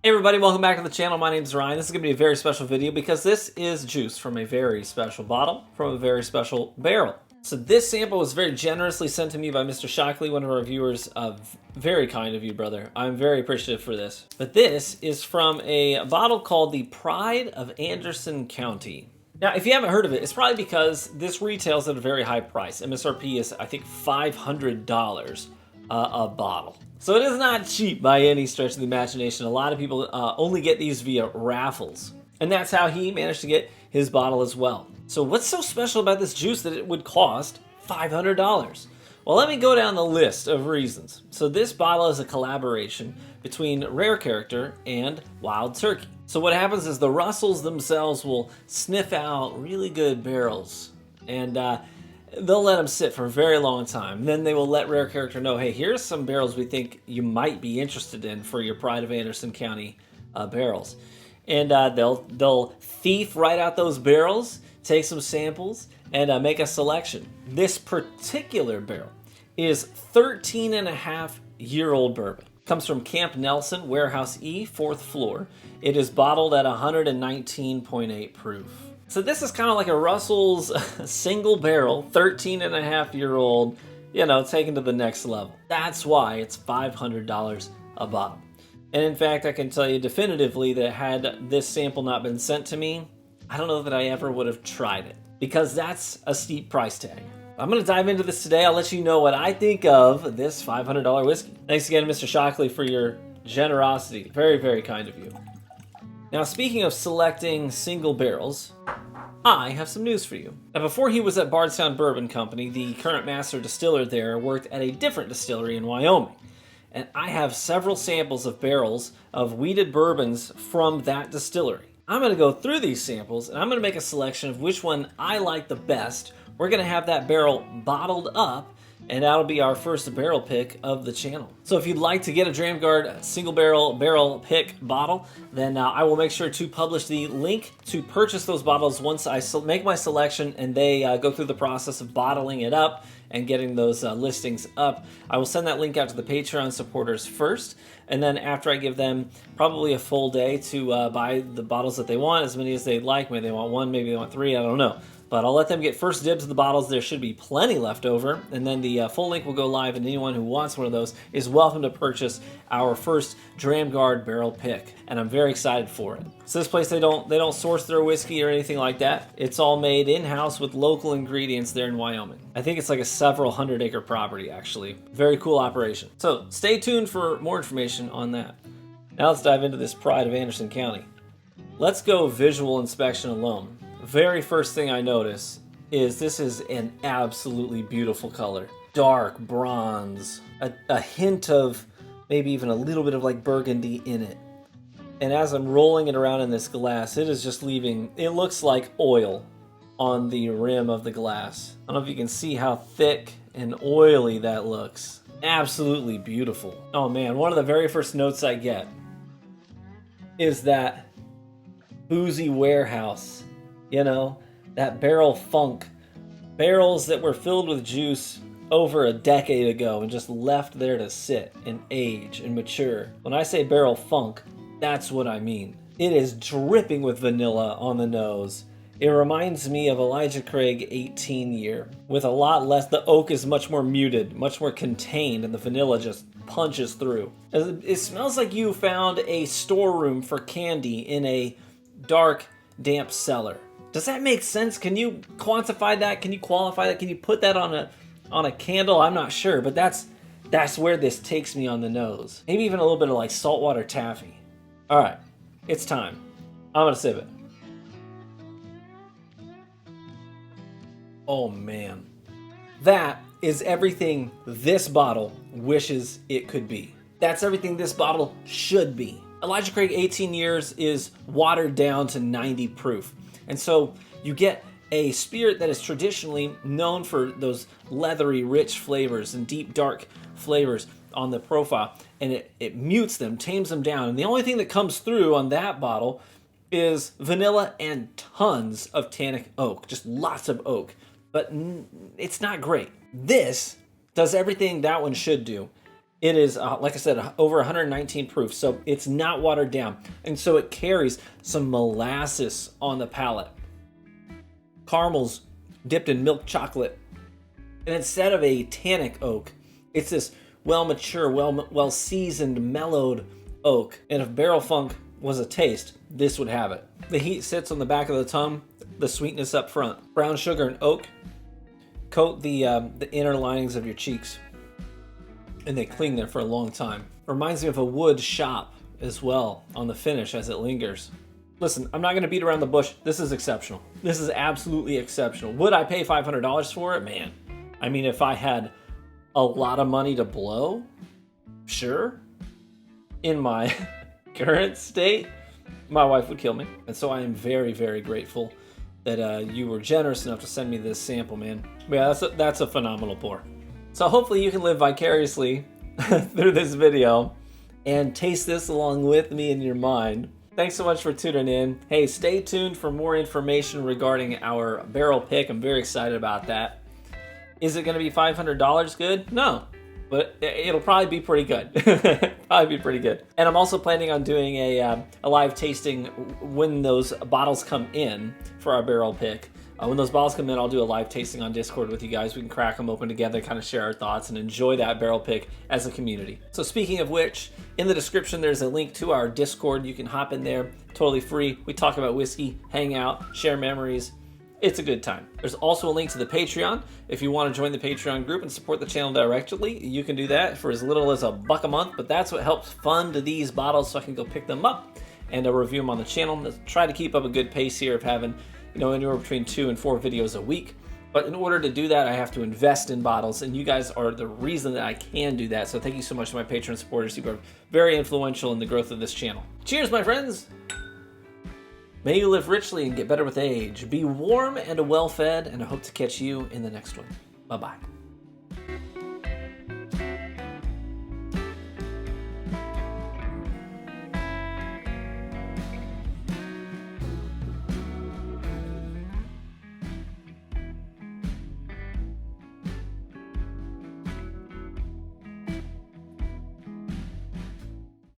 Hey everybody, welcome back to the channel. My name is Ryan. This is going to be a very special video because this is juice from a very special bottle from a very special barrel. So this sample was very generously sent to me by Mr. Shockley, one of our viewers. Very kind of you, brother. I'm very appreciative for this. But this is from a bottle called the Pride of Anderson County. Now, if you haven't heard of it, it's probably because this retails at a very high price. MSRP is, I think, $500 a bottle. So it is not cheap by any stretch of the imagination. A lot of people only get these via raffles. And that's how he managed to get his bottle as well. So what's so special about this juice that it would cost $500? Well, let me go down the list of reasons. So this bottle is a collaboration between Rare Character and Wild Turkey. So what happens is the Russells themselves will sniff out really good barrels and they'll let them sit for a very long time. Then they will let Rare Character know, hey, here's some barrels we think you might be interested in for your Pride of Anderson County barrels. And they'll thief right out those barrels, take some samples, and make a selection. This particular barrel is 13-and-a-half-year-old bourbon. Comes from Camp Nelson, Warehouse E, 4th floor. It is bottled at 119.8 proof. So this is kind of like a Russell's single barrel, 13-and-a-half-year-old, taken to the next level. That's why it's $500 a bottle. And in fact, I can tell you definitively that had this sample not been sent to me, I don't know that I ever would have tried it, because that's a steep price tag. I'm going to dive into this today. I'll let you know what I think of this $500 whiskey. Thanks again, Mr. Shockley, for your generosity. Very, very kind of you. Now, speaking of selecting single barrels, I have some news for you. Now, before he was at Bardstown Bourbon Company, the current master distiller there worked at a different distillery in Wyoming. And I have several samples of barrels of wheated bourbons from that distillery. I'm going to go through these samples, and I'm going to make a selection of which one I like the best. We're going to have that barrel bottled up, and that'll be our first barrel pick of the channel. So if you'd like to get a Dramguard single barrel pick bottle, then I will make sure to publish the link to purchase those bottles once I make my selection and they go through the process of bottling it up and getting those listings up. I will send that link out to the Patreon supporters first, and then after I give them probably a full day to buy the bottles that they want, as many as they'd like. Maybe they want one, maybe they want three, I don't know. But I'll let them get first dibs of the bottles. There should be plenty left over. And then the full link will go live, and anyone who wants one of those is welcome to purchase our first Dramguard barrel pick. And I'm very excited for it. So this place, they don't source their whiskey or anything like that. It's all made in-house with local ingredients there in Wyoming. I think it's like a several 100-acre property, actually. Very cool operation. So stay tuned for more information on that. Now let's dive into this Pride of Anderson County. Let's go visual inspection alone. Very first thing I notice is this is an absolutely beautiful color. Dark bronze, a hint of maybe even a little bit of like burgundy in it. And as I'm rolling it around in this glass, it is just leaving, it looks like oil on the rim of the glass. I don't know if you can see how thick and oily that looks. Absolutely beautiful. Oh man, one of the very first notes I get is that boozy warehouse. That barrel funk. Barrels that were filled with juice over a decade ago and just left there to sit and age and mature. When I say barrel funk, that's what I mean. It is dripping with vanilla on the nose. It reminds me of Elijah Craig 18 year, with a lot less. The oak is much more muted, much more contained, and the vanilla just punches through. It smells like you found a storeroom for candy in a dark, damp cellar. Does that make sense? Can you quantify that? Can you qualify that? Can you put that on a candle? I'm not sure, but that's where this takes me on the nose. Maybe even a little bit of like saltwater taffy. All right, it's time. I'm gonna sip it. Oh man, that is everything this bottle wishes it could be. That's everything this bottle should be. Elijah Craig 18 years is watered down to 90 proof. And so you get a spirit that is traditionally known for those leathery, rich flavors and deep, dark flavors on the profile. And it mutes them, tames them down. And the only thing that comes through on that bottle is vanilla and tons of tannic oak, just lots of oak. But it's not great. This does everything that one should do It is, like I said, over 119 proof, so it's not watered down. And so it carries some molasses on the palate. Caramels dipped in milk chocolate. And instead of a tannic oak, it's this well-mature, well-seasoned, mellowed oak. And if barrel funk was a taste, this would have it. The heat sits on the back of the tongue, the sweetness up front. Brown sugar and oak coat the inner linings of your cheeks, and they cling there for a long time. Reminds me of a wood shop as well on the finish as it lingers. Listen, I'm not gonna beat around the bush. This is exceptional. This is absolutely exceptional. Would I pay $500 for it? Man, I mean, if I had a lot of money to blow, sure. In my current state, my wife would kill me. And so I am very, very grateful that you were generous enough to send me this sample, man. But yeah, that's a phenomenal pour. So hopefully you can live vicariously through this video and taste this along with me in your mind. Thanks so much for tuning in. Hey, stay tuned for more information regarding our barrel pick. I'm very excited about that. Is it gonna be $500 good? No, but it'll probably be pretty good. Probably be pretty good. And I'm also planning on doing a live tasting when those bottles come in for our barrel pick. When those bottles come in, I'll do a live tasting on Discord with you guys. We can crack them open together, kind of share our thoughts, and enjoy that barrel pick as a community. So speaking of which, in the description, there's a link to our Discord. You can hop in there, totally free. We talk about whiskey, hang out, share memories. It's a good time. There's also a link to the Patreon. If you want to join the Patreon group and support the channel directly, you can do that for as little as $1 a month, but that's what helps fund these bottles so I can go pick them up and review them on the channel. Let's try to keep up a good pace here of having, anywhere between 2 and 4 videos a week. But in order to do that, I have to invest in bottles, and you guys are the reason that I can do that. So thank you so much to my Patreon supporters. You are very influential in the growth of this channel. Cheers, my friends! May you live richly and get better with age. Be warm and well-fed, and I hope to catch you in the next one. Bye-bye.